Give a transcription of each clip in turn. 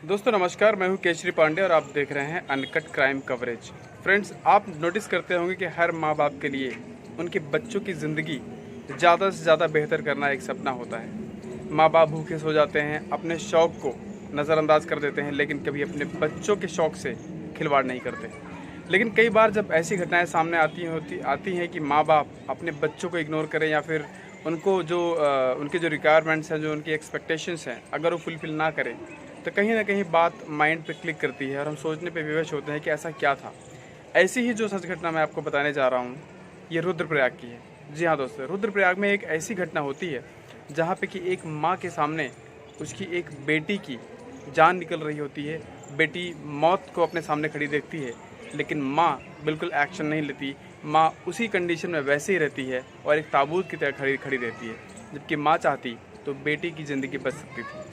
दोस्तों नमस्कार, मैं हूं केशरी पांडे और आप देख रहे हैं अनकट क्राइम कवरेज। फ्रेंड्स, आप नोटिस करते होंगे कि हर माँ बाप के लिए उनके बच्चों की ज़िंदगी ज़्यादा से ज़्यादा बेहतर करना एक सपना होता है। माँ बाप भूखे सो जाते हैं, अपने शौक़ को नज़रअंदाज कर देते हैं, लेकिन कभी अपने बच्चों के शौक़ से खिलवाड़ नहीं करते। लेकिन कई बार जब ऐसी घटनाएं सामने आती हैं कि माँ बाप अपने बच्चों को इग्नोर करें या फिर उनको उनके जो रिक्वायरमेंट्स हैं, जो उनकी एक्सपेक्टेशंस हैं, अगर वो फुलफ़िल ना करें तो कहीं ना कहीं बात माइंड पे क्लिक करती है और हम सोचने पे विवश होते हैं कि ऐसा क्या था। ऐसी ही जो सच घटना मैं आपको बताने जा रहा हूँ, ये रुद्रप्रयाग की है। जी हाँ दोस्तों, रुद्रप्रयाग में एक ऐसी घटना होती है जहाँ पे कि एक माँ के सामने उसकी एक बेटी की जान निकल रही होती है। बेटी मौत को अपने सामने खड़ी देखती है, लेकिन माँ बिल्कुल एक्शन नहीं लेती। माँ उसी कंडीशन में वैसे ही रहती है और एक ताबूत की तरह खड़ी रहती है। जबकि माँ चाहती तो बेटी की ज़िंदगी बच सकती थी।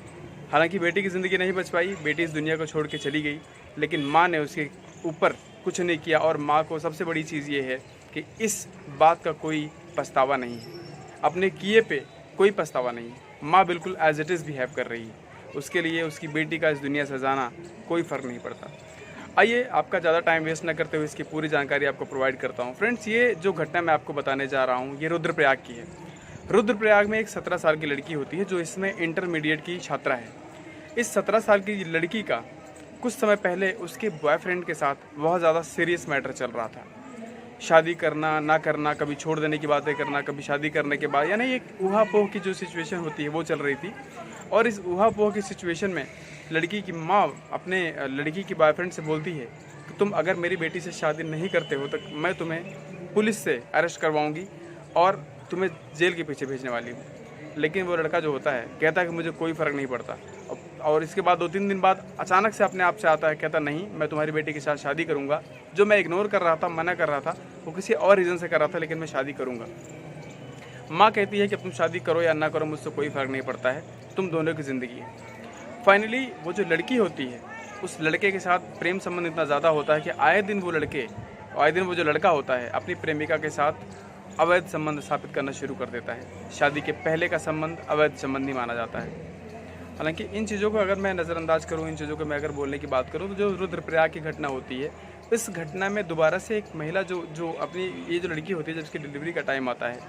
हालांकि बेटी की ज़िंदगी नहीं बच पाई, बेटी इस दुनिया को छोड़ के चली गई, लेकिन माँ ने उसके ऊपर कुछ नहीं किया। और माँ को सबसे बड़ी चीज़ ये है कि इस बात का कोई पछतावा नहीं है, अपने किए पे कोई पछतावा नहीं है। माँ बिल्कुल एज इट इज़ बिहेव कर रही है। उसके लिए उसकी बेटी का इस दुनिया से जाना कोई फ़र्क नहीं पड़ता। आइए, आपका ज़्यादा टाइम वेस्ट न करते हुए इसकी पूरी जानकारी आपको प्रोवाइड करता हूँ। फ्रेंड्स, ये जो घटना मैं आपको बताने जा रहा हूँ, ये रुद्रप्रयाग की है। रुद्रप्रयाग में एक 17 साल की लड़की होती है जो इसमें इंटरमीडिएट की छात्रा है। इस 17 साल की लड़की का कुछ समय पहले उसके बॉयफ्रेंड के साथ बहुत ज़्यादा सीरियस मैटर चल रहा था। शादी करना ना करना, कभी छोड़ देने की बातें करना, कभी शादी करने के बाद, यानी एक ऊहापोह की जो सिचुएशन होती है वो चल रही थी। और इस ऊहापोह की सिचुएशन में लड़की की माँ अपने लड़की की बॉयफ्रेंड से बोलती है कि तुम अगर मेरी बेटी से शादी नहीं करते हो तो मैं तुम्हें पुलिस से अरेस्ट करवाऊँगी और तुम्हें जेल के पीछे भेजने वाली हूँ। लेकिन वो लड़का जो होता है कहता है कि मुझे कोई फ़र्क नहीं पड़ता। और इसके बाद 2-3 दिन बाद अचानक से अपने आप से आता है, कहता नहीं, मैं तुम्हारी बेटी के साथ शादी करूँगा। जो मैं इग्नोर कर रहा था, मना कर रहा था, वो किसी और रीज़न से कर रहा था, लेकिन मैं शादी करूँगा। माँ कहती है कि अब तुम शादी करो या ना करो, मुझसे कोई फ़र्क नहीं पड़ता है, तुम दोनों की ज़िंदगी है। फाइनली वो जो लड़की होती है, उस लड़के के साथ प्रेम संबंध इतना ज़्यादा होता है कि आए दिन वो जो लड़का होता है अपनी प्रेमिका के साथ अवैध संबंध स्थापित करना शुरू कर देता है। शादी के पहले का संबंध अवैध संबंध नहीं माना जाता है। हालांकि इन चीज़ों को अगर मैं नज़रअंदाज करूं, इन चीज़ों को मैं अगर बोलने की बात करूं, तो जो रुद्रप्रयाग की घटना होती है, इस घटना में दोबारा से एक महिला जो अपनी ये जो लड़की होती है, जब इसकी डिलीवरी का टाइम आता है,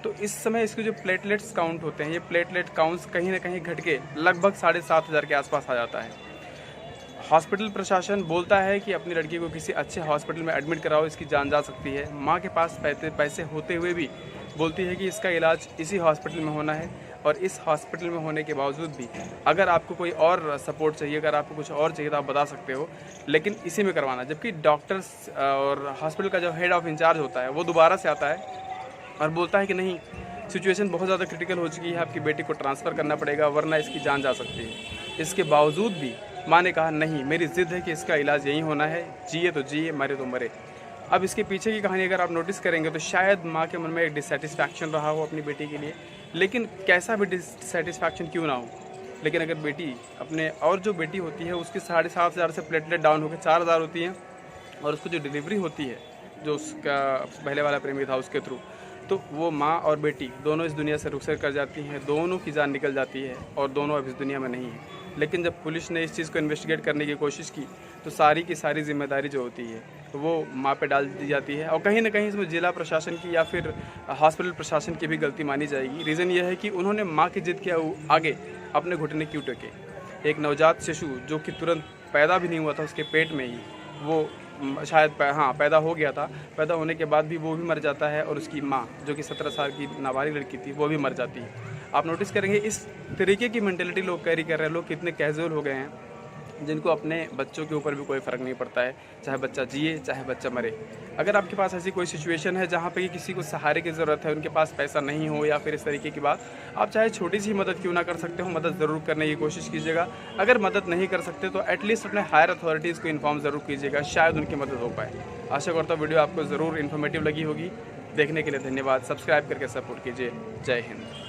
तो इस समय इसके जो प्लेटलेट्स काउंट होते हैं, ये प्लेटलेट काउंट्स कहीं ना कहीं घट के लगभग 7,500 के आसपास आ जाता है। हॉस्पिटल प्रशासन बोलता है कि अपनी लड़की को किसी अच्छे हॉस्पिटल में एडमिट कराओ, इसकी जान जा सकती है। माँ के पास पैसे होते हुए भी बोलती है कि इसका इलाज इसी हॉस्पिटल में होना है। और इस हॉस्पिटल में होने के बावजूद भी अगर आपको कोई और सपोर्ट चाहिए, अगर आपको कुछ और चाहिए तो आप बता सकते हो, लेकिन इसी में करवाना। जबकि डॉक्टर्स और हॉस्पिटल का जो हेड ऑफ इंचार्ज होता है वो दोबारा से आता है और बोलता है कि नहीं, सिचुएशन बहुत ज़्यादा क्रिटिकल हो चुकी है, आपकी बेटी को ट्रांसफ़र करना पड़ेगा वरना इसकी जान जा सकती है। इसके बावजूद भी माँ ने कहा नहीं, मेरी ज़िद है कि इसका इलाज यहीं होना है, जिए तो जिए, मरे तो मरे। अब इसके पीछे की कहानी अगर आप नोटिस करेंगे तो शायद माँ के मन में एक डिससेटिस्फैक्शन रहा हो अपनी बेटी के लिए, लेकिन कैसा भी डिससेटिस्फैक्शन क्यों ना हो, लेकिन अगर बेटी अपने और जो बेटी होती है उसकी 7,500 से प्लेटलेट डाउन होकर 4,000 होती हैं और उसको जो डिलीवरी होती है, जो उसका पहले वाला प्रेमी था उसके थ्रू, तो वो माँ और बेटी दोनों इस दुनिया से रुखसत कर जाती हैं, दोनों की जान निकल जाती है और दोनों अब इस दुनिया में नहीं है। लेकिन जब पुलिस ने इस चीज़ को इन्वेस्टिगेट करने की कोशिश की तो सारी की सारी जिम्मेदारी जो होती है तो वो माँ पे डाल दी जाती है। और कहीं ना कहीं इसमें जिला प्रशासन की या फिर हॉस्पिटल प्रशासन की भी गलती मानी जाएगी। रीज़न ये है कि उन्होंने माँ की जिद के आगे अपने घुटने क्यों टेके। एक नवजात शिशु जो कि तुरंत पैदा भी नहीं हुआ था, उसके पेट में ही वो शायद पैदा हो गया था, पैदा होने के बाद भी वो भी मर जाता है और उसकी माँ जो कि 17 साल की नाबालिग लड़की थी वो भी मर जाती है। आप नोटिस करेंगे इस तरीके की मेंटेलिटी लोग कैरी कर रहे हैं। लोग कितने कैजुअल हो गए हैं, जिनको अपने बच्चों के ऊपर भी कोई फ़र्क नहीं पड़ता है, चाहे बच्चा जिए चाहे बच्चा मरे। अगर आपके पास ऐसी कोई सिचुएशन है जहाँ पे किसी को सहारे की ज़रूरत है, उनके पास पैसा नहीं हो या फिर इस तरीके की बात, आप चाहे छोटी सी मदद क्यों ना कर सकते हो, मदद ज़रूर करने की कोशिश कीजिएगा। अगर मदद नहीं कर सकते तो एटलीस्ट अपने हायर अथॉरिटीज़ को इन्फॉर्म ज़रूर कीजिएगा, शायद उनकी मदद हो पाए। आशा करता हूँ वीडियो आपको ज़रूर इन्फॉर्मेटिव लगी होगी। देखने के लिए धन्यवाद। सब्सक्राइब करके सपोर्ट कीजिए। जय हिंद।